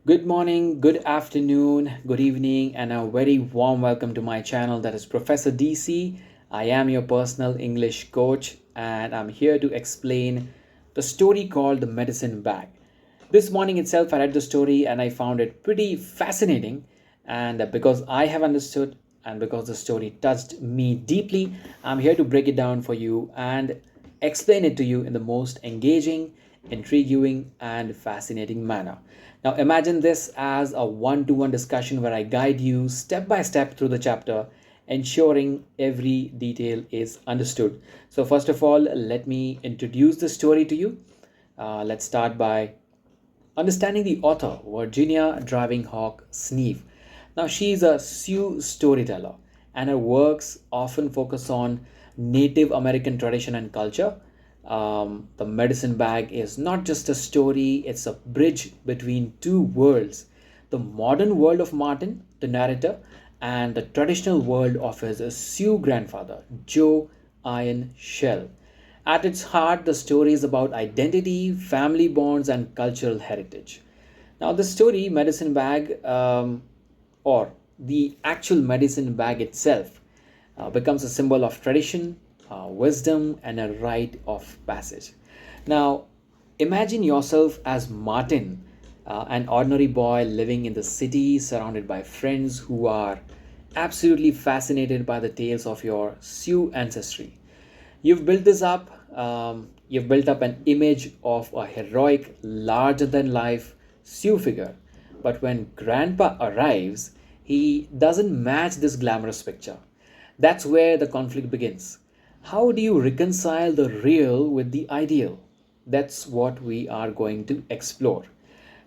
Good morning, good afternoon, good evening, and a very warm welcome to my channel that is Professor DC. I am your personal English coach, and I'm here to explain the story called The Medicine Bag. This morning itself, I read the story and I found it pretty fascinating. And because I have understood and because the story touched me deeply, I'm here to break it down for you and explain it to you in the most engaging, intriguing, and fascinating manner. Now, imagine this as a one to one discussion where I guide you step by step through the chapter, ensuring every detail is understood. So, first of all, let me introduce the story to you. Let's start by understanding the author, Virginia Driving Hawk Sneve. Now, she is a Sioux storyteller, and her works often focus on Native American tradition and culture. The medicine bag is not just a story, it's a bridge between two worlds: the modern world of Martin, the narrator, and the traditional world of his Sioux grandfather, Joe Iron Shell. At its heart, the story is about identity, family bonds, and cultural heritage. Now, the story, Medicine Bag, or the actual medicine bag itself, becomes a symbol of tradition, wisdom, and a rite of passage. Now, imagine yourself as Martin, an ordinary boy living in the city, surrounded by friends who are absolutely fascinated by the tales of your Sioux ancestry. You've built up an image of a heroic, larger than life Sioux figure. But when Grandpa arrives, he doesn't match this glamorous picture. That's where the conflict begins. How do you reconcile the real with the ideal? That's what we are going to explore.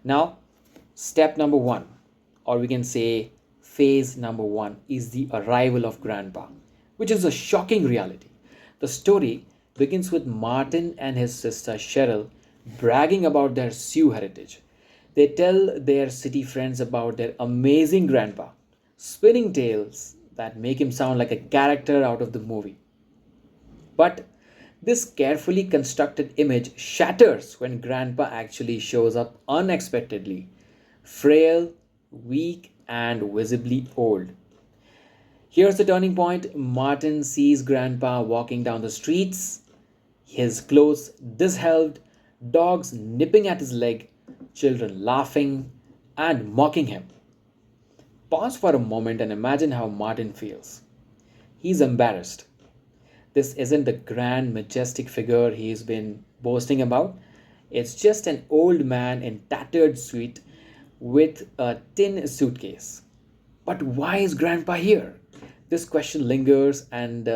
Now, step number one, or we can say phase number one, is the arrival of Grandpa, which is a shocking reality. The story begins with Martin and his sister Cheryl bragging about their Sioux heritage. They tell their city friends about their amazing grandpa, spinning tales that make him sound like a character out of the movie. But this carefully constructed image shatters when Grandpa actually shows up unexpectedly, frail, weak, and visibly old. Here's the turning point: Martin sees Grandpa walking down the streets, his clothes disheveled, dogs nipping at his leg, children laughing and mocking him. Pause for a moment and imagine how Martin feels. He's embarrassed. This isn't the grand, majestic figure he's been boasting about. It's just an old man in tattered suit with a tin suitcase. But why is Grandpa here? This question lingers, and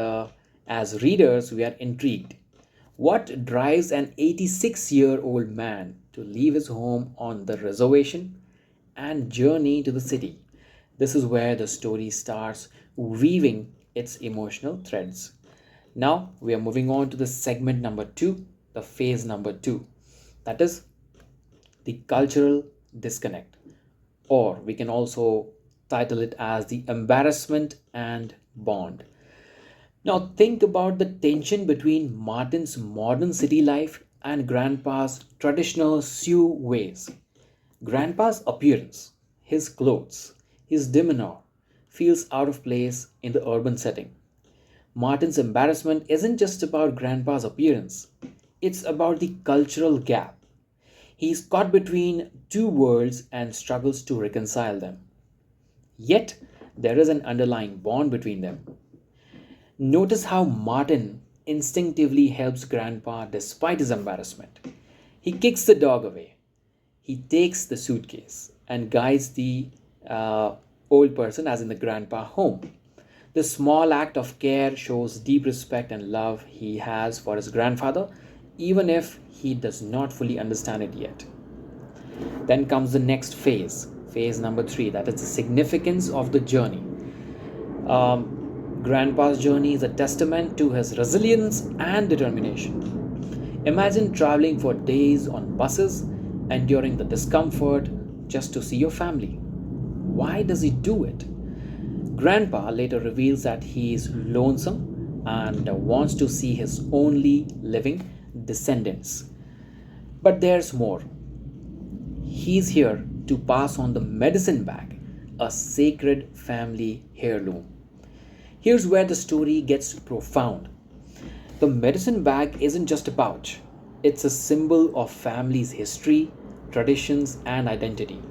as readers, we are intrigued. What drives an 86-year-old man to leave his home on the reservation and journey to the city? This is where the story starts weaving its emotional threads. Now we are moving on to the segment number two, the phase number two. That is the cultural disconnect, or we can also title it as the embarrassment and bond. Now, think about the tension between Martin's modern city life and Grandpa's traditional Sioux ways. Grandpa's appearance, his clothes, his demeanor feels out of place in the urban setting. Martin's embarrassment isn't just about Grandpa's appearance, it's about the cultural gap. He's caught between two worlds and struggles to reconcile them. Yet, there is an underlying bond between them. Notice how Martin instinctively helps Grandpa despite his embarrassment. He kicks the dog away, he takes the suitcase, and guides the uh, old person, as in the grandpa, home. This small act of care shows deep respect and love he has for his grandfather, even if he does not fully understand it yet. Then comes the next phase, phase number three, that is the significance of the journey. Grandpa's journey is a testament to his resilience and determination. Imagine traveling for days on buses, enduring the discomfort just to see your family. Why does he do it? Grandpa later reveals that he is lonesome and wants to see his only living descendants. But there's more. He's here to pass on the medicine bag, a sacred family heirloom. Here's where the story gets profound. The medicine bag isn't just a pouch, it's a symbol of family's history, traditions, and identity.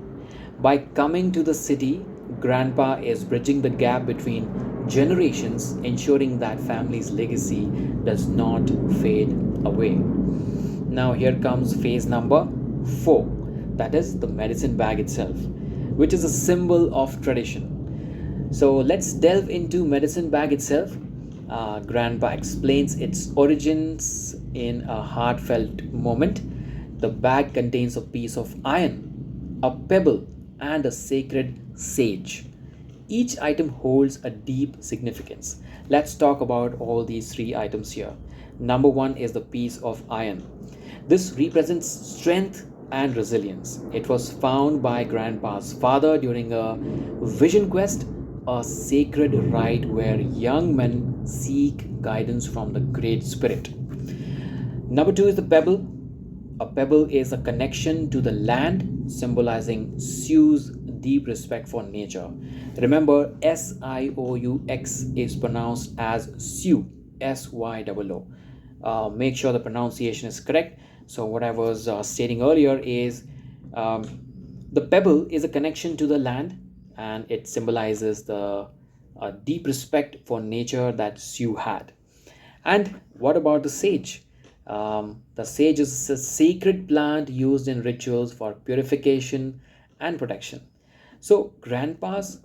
By coming to the city, Grandpa is bridging the gap between generations, ensuring that family's legacy does not fade away. Now, here comes phase number 4, that is the medicine bag itself, which is a symbol of tradition. So, let's delve into medicine bag itself. Grandpa explains its origins in a heartfelt moment. The bag contains a piece of iron, a pebble, and a sacred sage. Each item holds a deep significance. Let's talk about all these three items here. Number one is the piece of iron. This represents strength and resilience. It was found by Grandpa's father during a vision quest, a sacred rite where young men seek guidance from the Great Spirit. Number two is the pebble. A pebble is a connection to the land, symbolizing Sioux's deep respect for nature. Remember, Sioux is pronounced as Sioux, Syoo. Make sure the pronunciation is correct. So, what I was stating earlier is um, the pebble is a connection to the land, and it symbolizes the deep respect for nature that Sioux had. And what about the sage? The sage is a sacred plant used in rituals for purification and protection. So, Grandpa's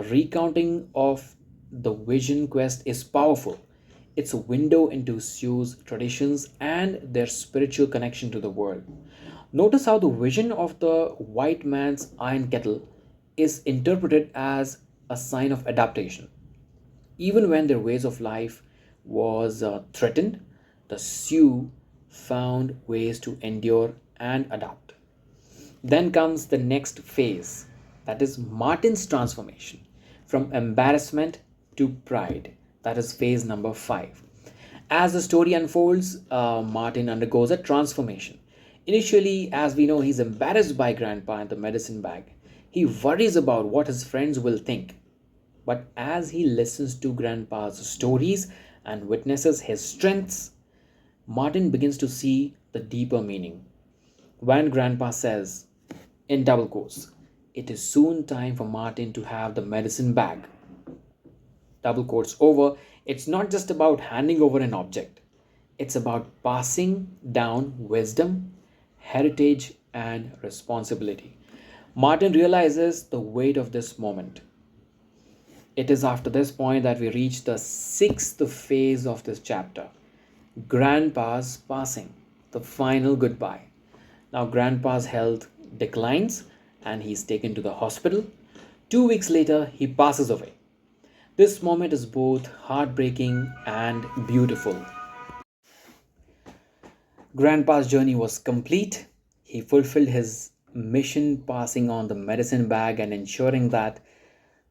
recounting of the vision quest is powerful. It's a window into Sioux's traditions and their spiritual connection to the world. Notice how the vision of the white man's iron kettle is interpreted as a sign of adaptation. Even when their ways of life was threatened, the Sioux found ways to endure and adapt. Then comes the next phase, that is Martin's transformation from embarrassment to pride. That is phase number 5. As the story unfolds, Martin undergoes a transformation. Initially, as we know, he's embarrassed by Grandpa and the medicine bag. He worries about what his friends will think. But as he listens to Grandpa's stories and witnesses his strengths, Martin begins to see the deeper meaning. When Grandpa says, in double quotes, it is soon time for Martin to have the medicine bag. Double quotes over, it's not just about handing over an object, it's about passing down wisdom, heritage, and responsibility. Martin realizes the weight of this moment. It is after this point that we reach the sixth phase of this chapter, Grandpa's passing, the final goodbye. Now, Grandpa's health declines and he's taken to the hospital. 2 weeks later, he passes away. This moment is both heartbreaking and beautiful. Grandpa's journey was complete. He fulfilled his mission, passing on the medicine bag and ensuring that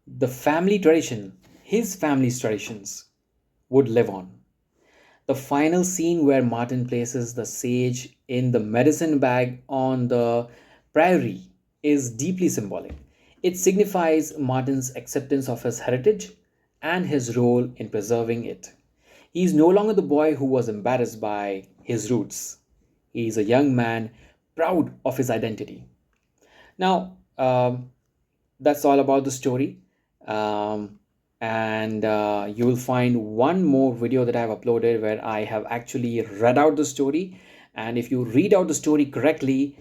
the family tradition, his family's traditions, would live on. The final scene where Martin places the sage in the medicine bag on the prairie is deeply symbolic. It signifies Martin's acceptance of his heritage and his role in preserving it. He is no longer the boy who was embarrassed by his roots. He is a young man proud of his identity. Now, that's all about the story. And You will find one more video that I have uploaded where I have actually read out the story. And if you read out the story correctly,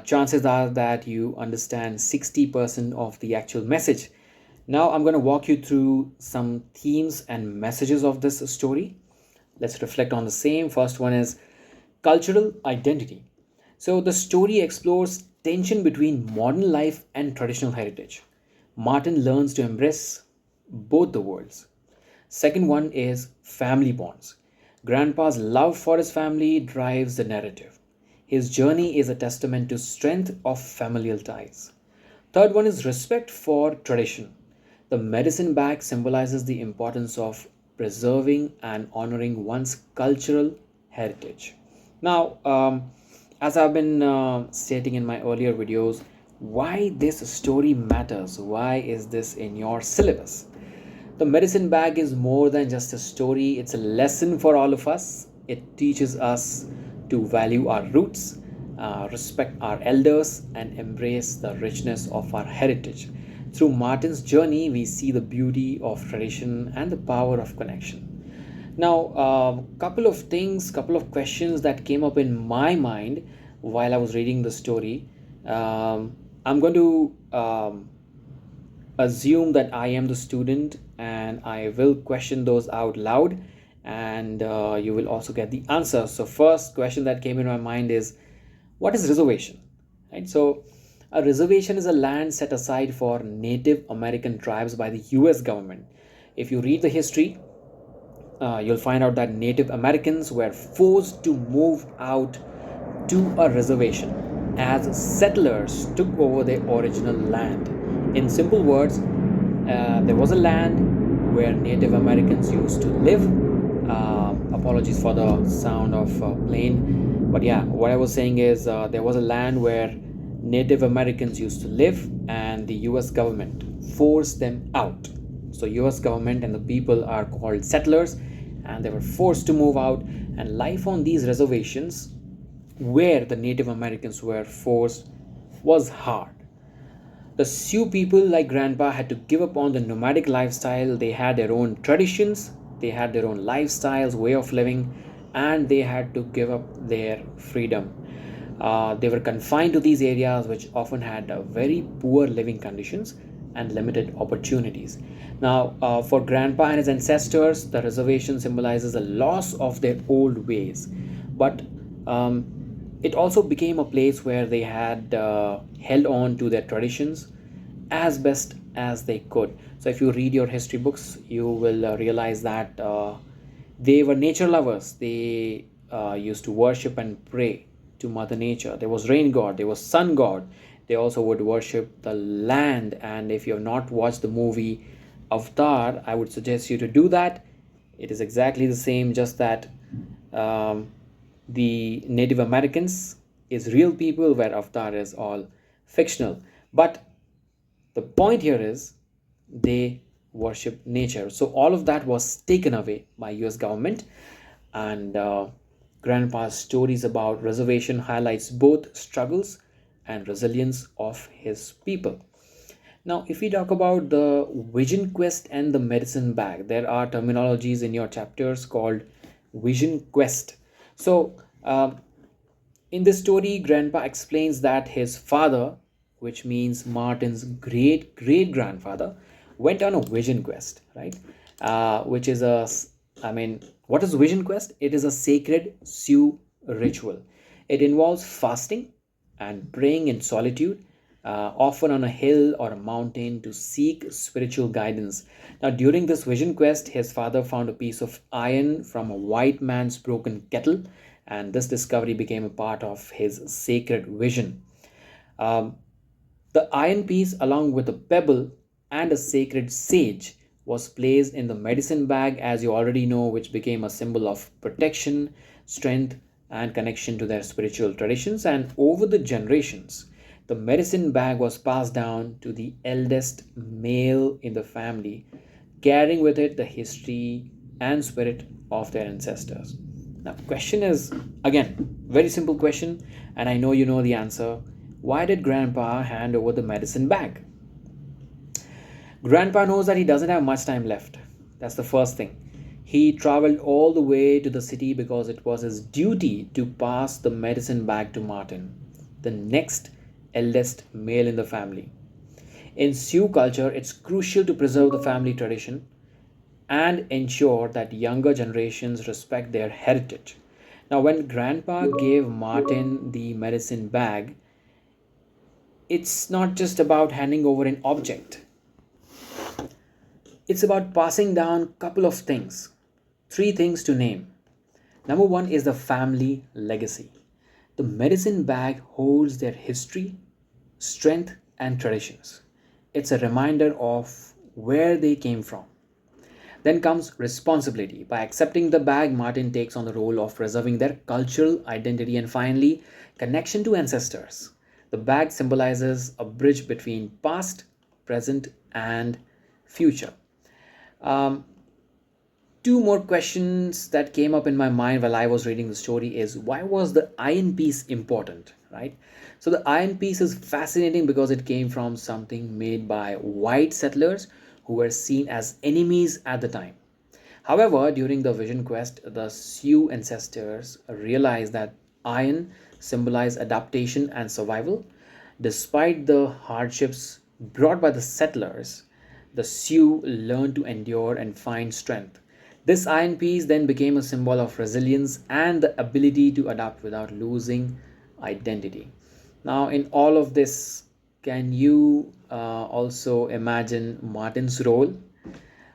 chances are that you understand 60% of the actual message. Now I'm going to walk you through some themes and messages of this story. Let's reflect on the same. First one is cultural identity. So the story explores tension between modern life and traditional heritage. Martin learns to embrace both the worlds. Second one is family bonds. Grandpa's love for his family drives the narrative. His journey is a testament to strength of familial ties. Third one is respect for tradition. The medicine bag symbolizes the importance of preserving and honoring one's cultural heritage. Now, as I've been stating in my earlier videos, why this story matters. Why is this in your syllabus? The medicine bag is more than just a story, it's a lesson for all of us. It teaches us to value our roots, respect our elders, and embrace the richness of our heritage. Through Martin's journey, we see the beauty of tradition and the power of connection. Now, couple of things, couple of questions that came up in my mind while I was reading the story. I'm going to assume that I am the student and I will question those out loud, and you will also get the answer. So, first question that came in my mind is, what is reservation? Right? So, a reservation is a land set aside for Native American tribes by the US government. If you read the history, you'll find out that Native Americans were forced to move out to a reservation as settlers took over their original land. In simple words, there was a land where Native Americans used to live. Apologies for the sound of plane, but yeah, what I was saying is there was a land where Native Americans used to live, and the U.S. government forced them out. So U.S. government and the people are called settlers, and they were forced to move out. And life on these reservations, where the Native Americans were forced, was hard. The Sioux people, like Grandpa, had to give up on the nomadic lifestyle. They had their own traditions, they had their own lifestyles, way of living, and they had to give up their freedom. They were confined to these areas, which often had very poor living conditions and limited opportunities. Now, for Grandpa and his ancestors, the reservation symbolizes a loss of their old ways, but it also became a place where they had held on to their traditions as best as they could. So, if you read your history books, you will realize that they were nature lovers. They used to worship and pray to Mother Nature. There was rain god, there was sun god. They also would worship the land. And if you have not watched the movie Avatar, I would suggest you to do that. It is exactly the same, just that um, the Native Americans is real people, where Avatar is all fictional. But the point here is they worship nature. So all of that was taken away by US government, and Grandpa's stories about reservation highlights both struggles and resilience of his people. Now, if we talk about the vision quest and the medicine bag, there are terminologies in your chapters called vision quest. So, in this story, Grandpa explains that his father, which means Martin's great great grandfather, went on a vision quest, right? Which is I mean, what is vision quest? It is a sacred Sioux ritual. It involves fasting and praying in solitude, often on a hill or a mountain, to seek spiritual guidance. Now, during this vision quest, his father found a piece of iron from a white man's broken kettle, and this discovery became a part of his sacred vision. Um, the iron piece, along with a pebble and a sacred sage, was placed in the medicine bag, as you already know, which became a symbol of protection, strength, and connection to their spiritual traditions. And over the generations, the medicine bag was passed down to the eldest male in the family, carrying with it the history and spirit of their ancestors. Now, question is, again, very simple question, and I know you know the answer. Why did Grandpa hand over the medicine bag? Grandpa knows that he doesn't have much time left. That's the first thing. He traveled all the way to the city because it was his duty to pass the medicine bag to Martin, the next eldest male in the family. In Sioux culture, it's crucial to preserve the family tradition and ensure that younger generations respect their heritage. Now, when Grandpa gave Martin the medicine bag, it's not just about handing over an object, it's about passing down a couple of things. Three things to name. Number one is the family legacy. The medicine bag holds their history, strength, and traditions. It's a reminder of where they came from. Then comes responsibility. By accepting the bag, Martin takes on the role of preserving their cultural identity. And finally, connection to ancestors. The bag symbolizes a bridge between past, present, and future. Um, Two more questions that came up in my mind while I was reading the story is, why was the iron piece important, right? So the iron piece is fascinating because it came from something made by white settlers who were seen as enemies at the time. However, during the vision quest, the Sioux ancestors realized that iron symbolized adaptation and survival. Despite the hardships brought by the settlers, the Sioux learned to endure and find strength. This iron piece then became a symbol of resilience and the ability to adapt without losing identity. Now, in all of this, can you also imagine Martin's role?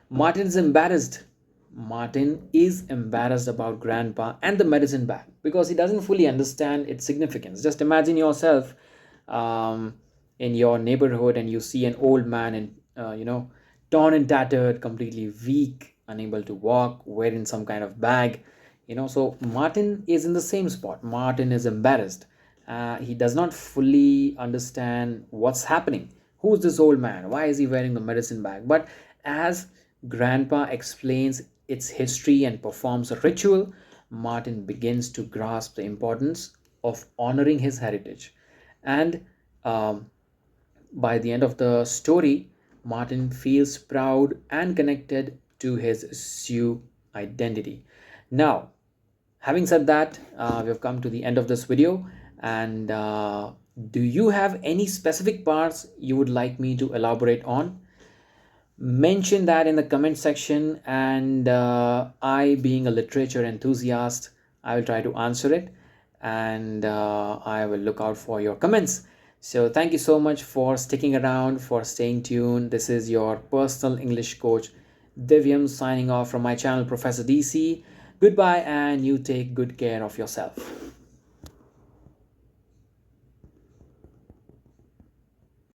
Martin is embarrassed. Martin is embarrassed about grandpa and the medicine bag because he doesn't fully understand its significance. Just imagine yourself um, in your neighborhood and you see an old man in, torn and tattered, completely weak, unable to walk, wearing some kind of bag. So Martin is in the same spot. Martin is embarrassed. He does not fully understand what's happening. Who's this old man? Why is he wearing the medicine bag? But as grandpa explains its history and performs a ritual, Martin begins to grasp the importance of honoring his heritage. And um, by the end of the story, Martin feels proud and connected to his Sioux identity. Now, having said that, we've come to the end of this video. And do you have any specific parts you would like me to elaborate on? Mention that in the comment section, and I, being a literature enthusiast, I will try to answer it, and I will look out for your comments. So thank you so much for sticking around, for staying tuned. This is your personal English coach Divyam signing off from my channel Professor DC. Goodbye, and you take good care of yourself.